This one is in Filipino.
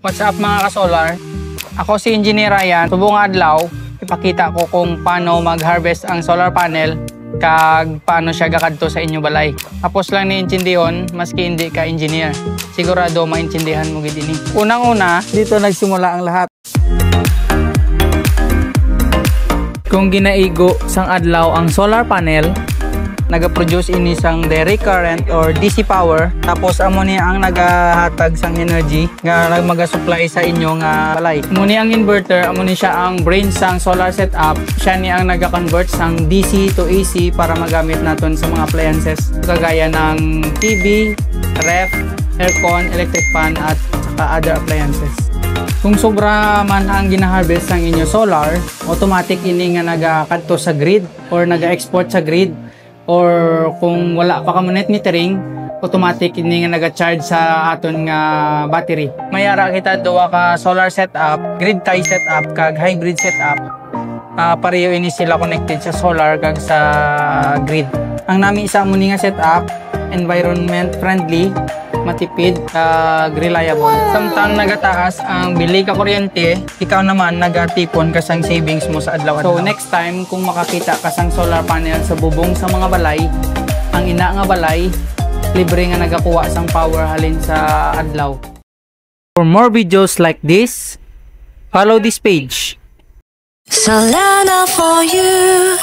What's up mga ka-solar? Ako si Engineer Ryan. Subong adlaw, ipakita ko kung paano mag-harvest ang solar panel kag paano siya gakadto sa inyo balay. Tapos lang ni intindihon maski hindi ka engineer. Sigurado maintindihan mo gid ini. Unang-una, dito nagsimula ang lahat. Kung ginaigo sang adlaw ang solar panel, naga-produce ini sang direct current or DC power, tapos amo ni ang nagahatag sang energy nga maga-supply sa inyo nga balay. Amo ni ang inverter, amo ni siya ang brain sang solar setup. Siya ni ang naga-convert sang DC to AC para magamit naton sa mga appliances kagaya ng TV, ref, aircon, electric fan at saka other appliances. Kung sobra man ang gina-harvest sang inyo solar, automatic ini nga naga-kadto sa grid or naga-export sa grid. Or kung wala pa ka mo net metering, automatic hindi nga naga-charge sa aton nga battery. Mayara kita duwa ka solar setup, grid tie setup kag hybrid setup. Pareho ini sila connected sa solar kag sa grid. Ang nami isa mo ni nga setup, environment friendly, matipid, reliable. Samtang nagataas ang bili ka kuryente, ikaw naman nagatipon ka sang savings mo sa adlaw. So next time kung makakita ka sang solar panel sa bubong sa mga balay, ang ina nga balay libre nga nagakuha sang power halin sa adlaw. For more videos like this, follow this page. Solana for you.